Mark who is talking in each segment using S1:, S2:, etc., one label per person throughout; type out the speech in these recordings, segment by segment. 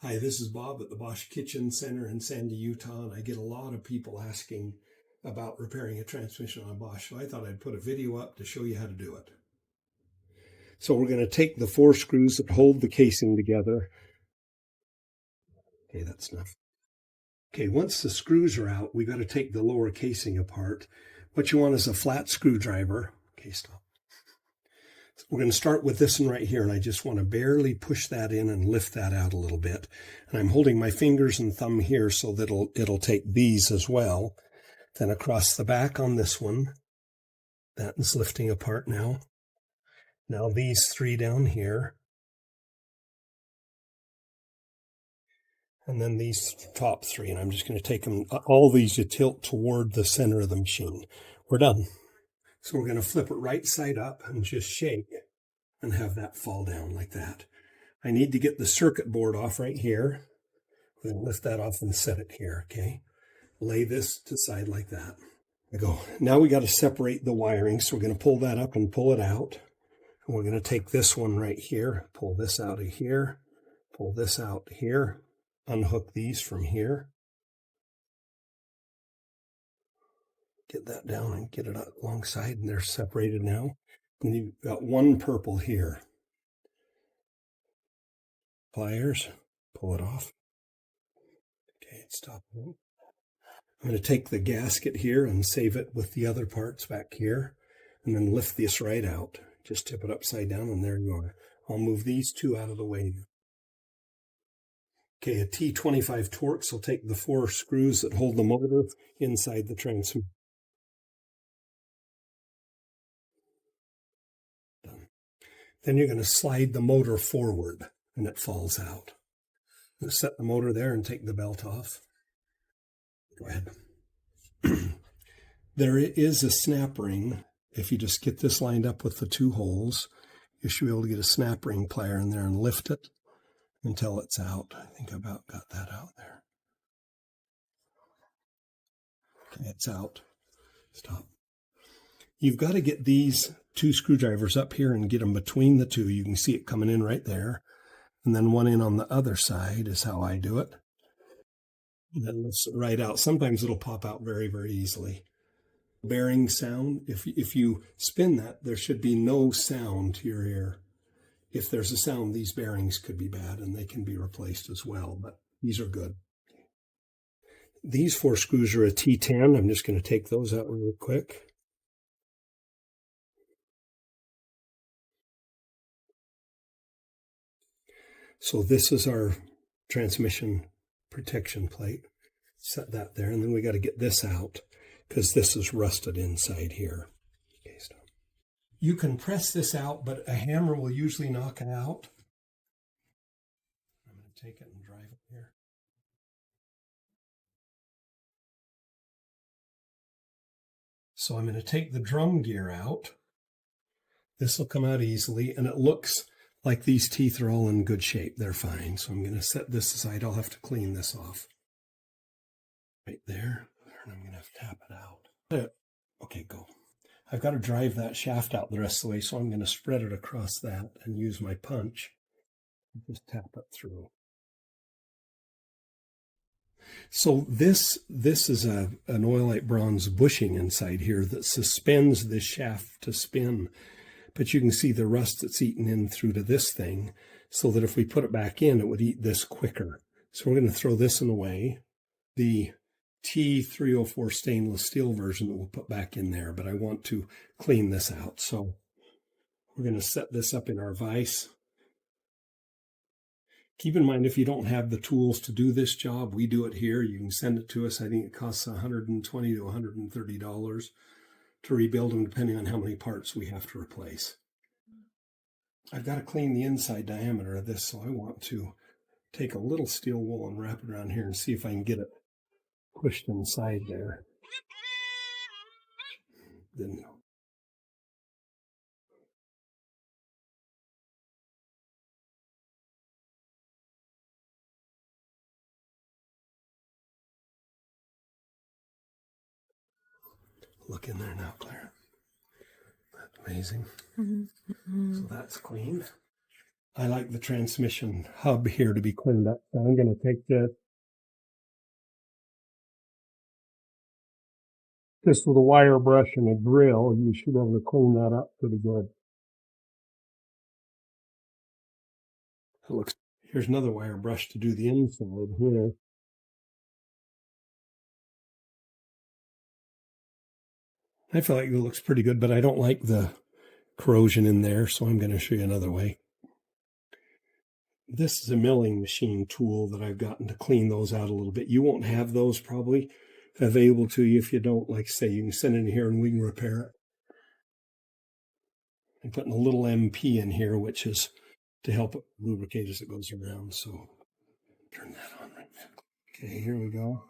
S1: Hi, this is Bob at the Bosch Kitchen Center in Sandy, Utah, and I get a lot of people asking about repairing a transmission on Bosch, so I thought I'd put a video up to show you how to do it. So we're going to take the 4 screws that hold the casing together. Okay, that's enough. Okay, once the screws are out, we've got to take the lower casing apart. What you want is a flat screwdriver. Okay, stop. We're going to start with this one right here, and I just want to barely push that in and lift that out a little bit. And I'm holding my fingers and thumb here so that it'll take these as well. Then across the back on this one, that is lifting apart now. Now these 3 down here. And then these top 3, and I'm just going to take them, all these you tilt toward the center of the machine. We're done. So we're going to flip it right side up and just shake and have that fall down like that. I need to get the circuit board off right here. We're going to lift that off and set it here, okay? Lay this to the side like that. Go. Now we got to separate the wiring, so we're going to pull that up and pull it out. And we're going to take this one right here, pull this out of here, pull this out here, unhook these from here. Get that down and get it alongside, and they're separated now. And you've got one purple here. Pliers, pull it off. Okay, stop. I'm going to take the gasket here and save it with the other parts back here, and then lift this right out. Just tip it upside down, and there you are. I'll move these 2 out of the way. Okay, a T25 Torx will take the 4 screws that hold the motor inside the transmission. Done. Then you're going to slide the motor forward, and it falls out. I'm going to set the motor there and take the belt off. Go ahead. There is a snap ring. If you just get this lined up with the 2 holes, you should be able to get a snap ring plier in there and lift it until it's out. I think I about got that out there. Okay, it's out. Stop. You've got to get these 2 screwdrivers up here and get them between the 2. You can see it coming in right there. And then one in on the other side is how I do it. And then lifts it right out. Sometimes it'll pop out very, very easily. Bearing sound, if you spin that, there should be no sound to your ear. If there's a sound, these bearings could be bad and they can be replaced as well, but these are good. These 4 screws are a T10. I'm just going to take those out real quick. So this is our transmission protection plate. Set that there, and then we got to get this out because this is rusted inside here. Okay, stop. You can press this out, but a hammer will usually knock it out. I'm going to take it and drive it here. So I'm going to take the drum gear out. This will come out easily, and it looks like these teeth are all in good shape. They're fine. So I'm going to set this aside. I'll have to clean this off. Right there. And I'm going to have to tap it out. Okay, go. I've got to drive that shaft out the rest of the way, so I'm going to spread it across that and use my punch. Just tap it through. So this is an oilite bronze bushing inside here that suspends this shaft to spin. But you can see the rust that's eaten in through to this thing, so that if we put it back in, it would eat this quicker. So we're going to throw this one away. The T304 stainless steel version that we'll put back in there, but I want to clean this out. So we're going to set this up in our vise. Keep in mind, if you don't have the tools to do this job, we do it here. You can send it to us. I think it costs $120 to $130 to rebuild them, depending on how many parts we have to replace. I've got to clean the inside diameter of this, so I want to take a little steel wool and wrap it around here and see if I can get it pushed inside there. Then look in there now, Claire. That's amazing. So that's clean. I like the transmission hub here to be cleaned up. So I'm going to take this just with a wire brush and a drill. You should be able to clean that up pretty good. It looks. Here's another wire brush to do the inside here. I feel like it looks pretty good, but I don't like the corrosion in there, so I'm going to show you another way. This is a milling machine tool that I've gotten to clean those out a little bit. You won't have those probably available to you. If you don't, like say, you can send it in here and we can repair it. I'm putting a little MP in here, which is to help it lubricate as it goes around. So turn that on right now. Okay, here we go.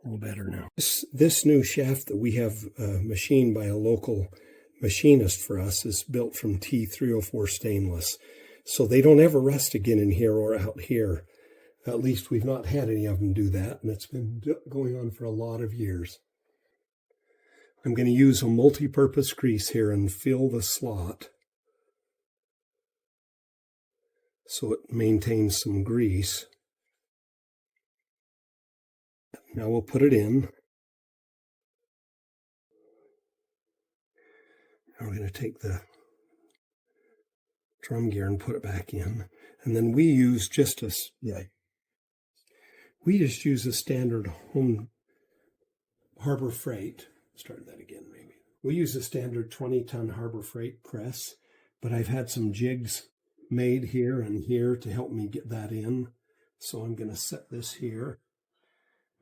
S1: A little better now. This new shaft that we have machined by a local machinist for us is built from T304 stainless. So they don't ever rust again in here or out here. At least we've not had any of them do that, and it's been going on for a lot of years. I'm going to use a multi-purpose grease here and fill the slot so it maintains some grease. Now we'll put it in. Now we're going to take the drum gear and put it back in. And then we use just a, we just use a standard home Harbor Freight. Start that again, maybe. We use a standard 20-ton Harbor Freight press, but I've had some jigs made here and here to help me get that in. So I'm going to set this here.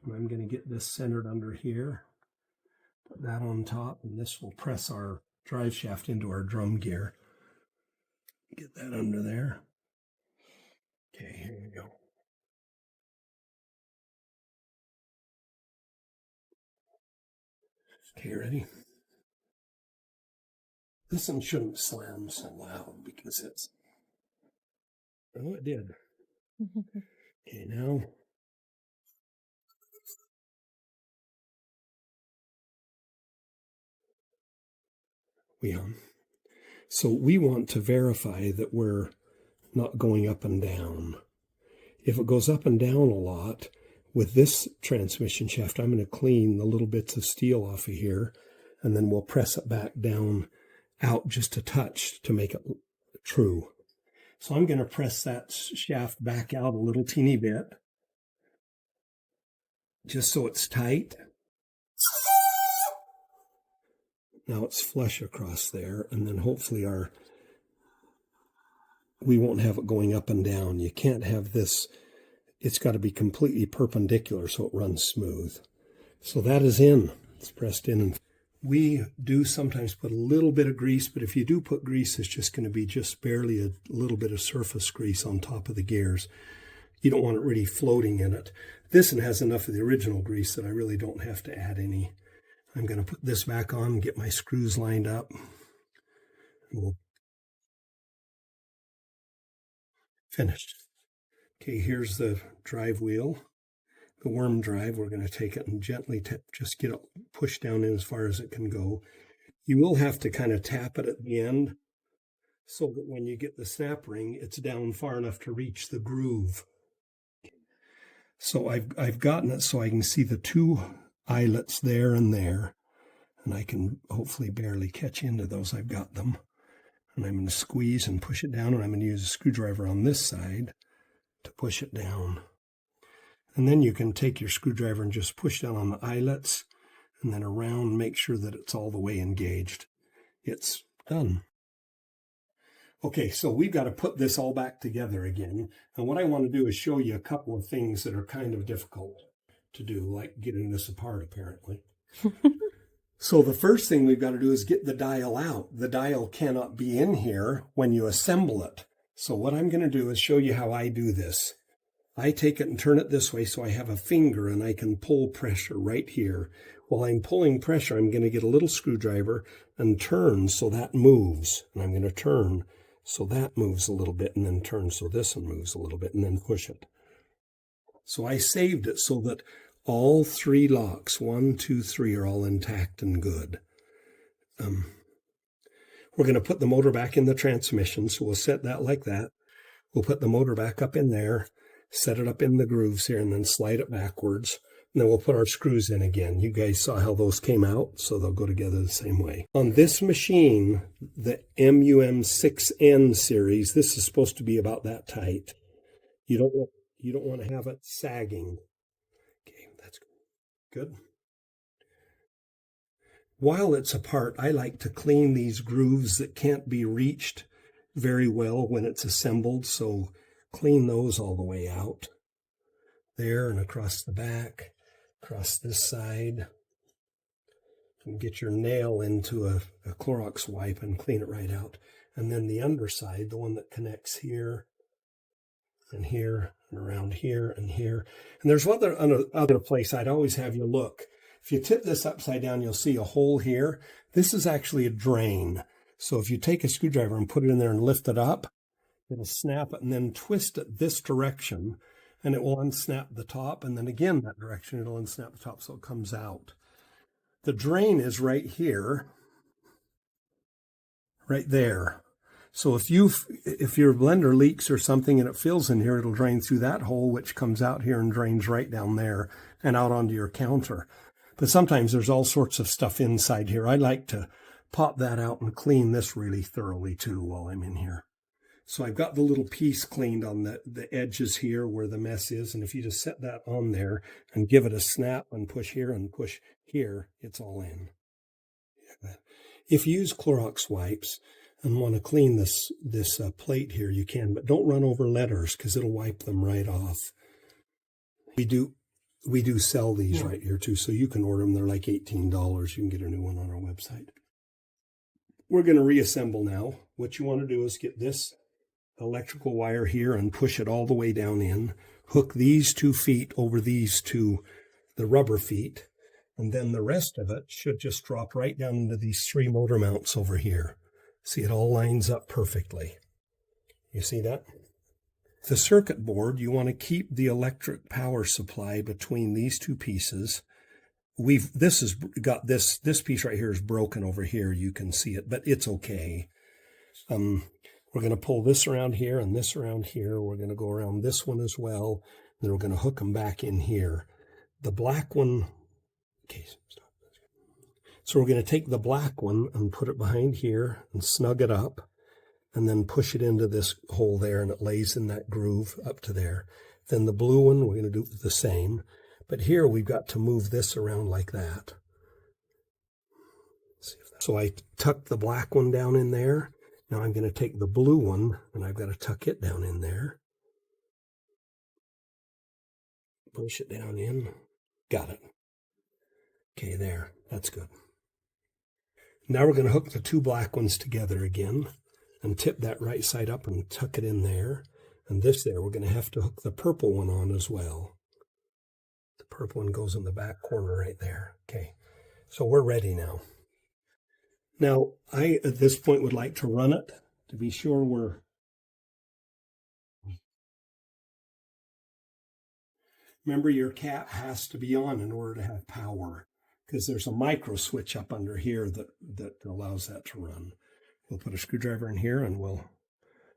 S1: And I'm going to get this centered under here. Put that on top, and this will press our drive shaft into our drum gear. Get that under there. Okay, here we go. Okay, ready? This one shouldn't slam so loud because it's... Oh, it did. Okay, now... So we want to verify that we're not going up and down. If it goes up and down a lot, with this transmission shaft, I'm going to clean the little bits of steel off of here, and then we'll press it back down out just a touch to make it true. So I'm going to press that shaft back out a little teeny bit, just so it's tight. Now it's flush across there, and then hopefully we won't have it going up and down. You can't have this, it's got to be completely perpendicular so it runs smooth. So that is in, it's pressed in. We do sometimes put a little bit of grease, but if you do put grease, it's just going to be just barely a little bit of surface grease on top of the gears. You don't want it really floating in it. This one has enough of the original grease that I really don't have to add any. I'm going to put this back on and get my screws lined up. Finished. Okay, here's the drive wheel, the worm drive. We're going to take it and gently just get it pushed down in as far as it can go. You will have to kind of tap it at the end so that when you get the snap ring, it's down far enough to reach the groove. So I've gotten it so I can see the two eyelets there and there, and I can hopefully barely catch into those. I've got them, and I'm going to squeeze and push it down, and I'm going to use a screwdriver on this side to push it down. And then you can take your screwdriver and just push down on the eyelets, and then around, make sure that it's all the way engaged. It's done. Okay, so we've got to put this all back together again. And what I want to do is show you a couple of things that are kind of difficult to do, like getting this apart, apparently. So the first thing we've got to do is get the dial out. The dial cannot be in here when you assemble it. So what I'm going to do is show you how I do this. I take it and turn it this way so I have a finger and I can pull pressure right here. While I'm pulling pressure, I'm going to get a little screwdriver and turn so that moves. And I'm going to turn so that moves a little bit, and then turn so this one moves a little bit, and then push it. So I saved it so that all three locks, 1, 2, 3, are all intact and good. We're going to put the motor back in the transmission, so we'll set that like that. We'll put the motor back up in there, set it up in the grooves here, and then slide it backwards. And then we'll put our screws in again. You guys saw how those came out, so they'll go together the same way. On this machine, the MUM6N series, this is supposed to be about that tight. You don't want to have it sagging. Okay, that's good. While it's apart, I like to clean these grooves that can't be reached very well when it's assembled, so clean those all the way out. There and across the back, across this side. And get your nail into a Clorox wipe and clean it right out. And then the underside, the one that connects here and here and around here and here. And there's one other place I'd always have you look. If you tip this upside down, you'll see a hole here. This is actually a drain. So if you take a screwdriver and put it in there and lift it up, it'll snap it, and then twist it this direction, and it will unsnap the top, and then again that direction, it'll unsnap the top so it comes out. The drain is right here, right there. So if your blender leaks or something and it fills in here, it'll drain through that hole, which comes out here and drains right down there and out onto your counter. But sometimes there's all sorts of stuff inside here. I like to pop that out and clean this really thoroughly too while I'm in here. So I've got the little piece cleaned on the edges here where the mess is. And if you just set that on there and give it a snap and push here and push here, it's all in. If you use Clorox wipes and want to clean this plate here, you can, but don't run over letters because it'll wipe them right off. We do sell these right here too, so you can order them. They're like $18. You can get a new one on our website. We're going to reassemble now. What you want to do is get this electrical wire here and push it all the way down in. Hook these 2 feet over these two, the rubber feet, and then the rest of it should just drop right down into these 3 motor mounts over here. See, it all lines up perfectly. You see that? The circuit board, you want to keep the electric power supply between these 2 pieces. This piece right here is broken over here. You can see it, but it's okay. We're going to pull this around here and this around here. We're going to go around this one as well. Then we're going to hook them back in here. The black one, okay, stop. So we're going to take the black one and put it behind here and snug it up, and then push it into this hole there, and it lays in that groove up to there. Then the blue one, we're going to do the same. But here we've got to move this around like that. So I tucked the black one down in there. Now I'm going to take the blue one, and I've got to tuck it down in there. Push it down in. Got it. Okay, there. That's good. Now we're going to hook the 2 black ones together again and tip that right side up and tuck it in there. And this there, we're going to have to hook the purple one on as well. The purple one goes in the back corner right there. Okay, so we're ready now. Now, I, at this point, would like to run it to be sure we're... Remember, your cap has to be on in order to have power, because there's a micro switch up under here that allows that to run. We'll put a screwdriver in here and we'll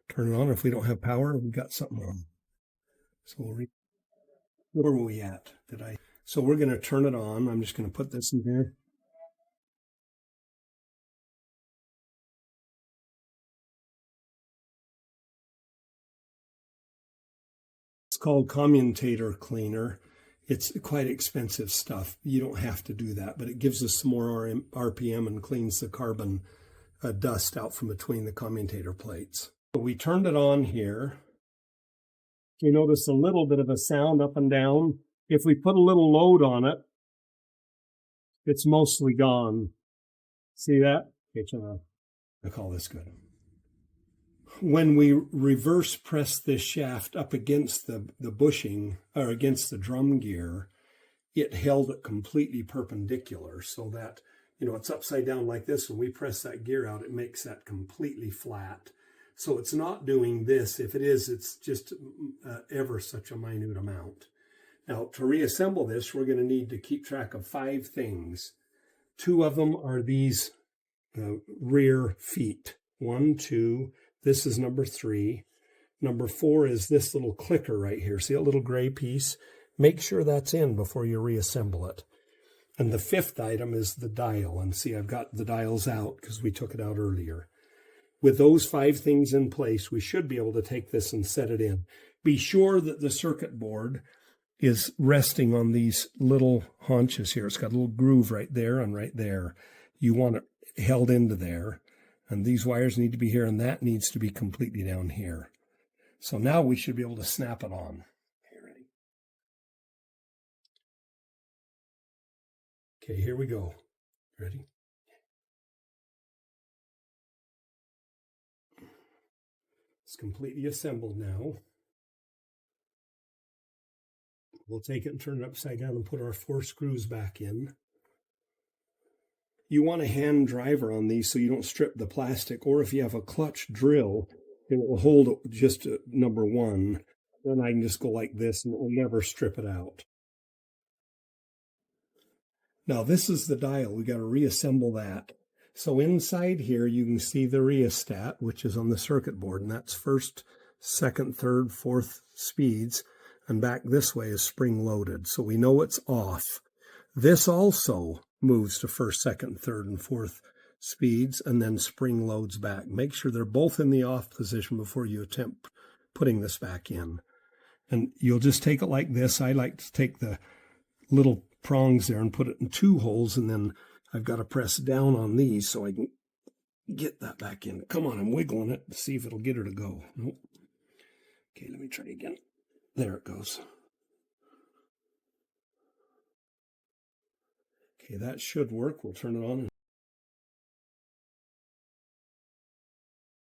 S1: turn it on. If we don't have power, we've got something on. So we'll where were we at? So we're going to turn it on. I'm just going to put this in there. It's called commutator cleaner. It's quite expensive stuff. You don't have to do that, but it gives us some more RPM and cleans the carbon dust out from between the commutator plates. So we turned it on here. You notice a little bit of a sound up and down. If we put a little load on it, it's mostly gone. See that? Okay, I call this good. when we reverse press this shaft up against the bushing, or against the drum gear, it held it completely perpendicular so that, you know, it's upside down like this. When we press that gear out, it makes that completely flat. So it's not doing this. If it is, it's just ever such a minute amount. Now, to reassemble this, we're going to need to keep track of 5 things. 2 of them are these rear feet. 1, 2, this is number 3. Number 4 is this little clicker right here. See that little gray piece? Make sure that's in before you reassemble it. And the 5th item is the dial. And see, I've got the dials out because we took it out earlier. With those 5 things in place, we should be able to take this and set it in. Be sure that the circuit board is resting on these little haunches here. It's got a little groove right there and right there. You want it held into there. And these wires need to be here, and that needs to be completely down here. So now we should be able to snap it on. Okay, ready? Okay, here we go. Ready? It's completely assembled now. We'll take it and turn it upside down and put our 4 screws back in. You want a hand driver on these so you don't strip the plastic, or if you have a clutch drill, it will hold it just number 1. Then I can just go like this and it will never strip it out. Now this is the dial. We got to reassemble that. So inside here you can see the rheostat, which is on the circuit board, and that's 1st, 2nd, 3rd, 4th speeds, and back this way is spring loaded. So we know it's off. This also moves to 1st, 2nd, 3rd, and 4th speeds, and then spring loads back. Make sure they're both in the off position before you attempt putting this back in. And you'll just take it like this. I like to take the little prongs there and put it in 2 holes, and then I've got to press down on these so I can get that back in. Come on, I'm wiggling it to see if it'll get her to go. Nope. Okay, let me try again. There it goes. Okay, that should work. We'll turn it on.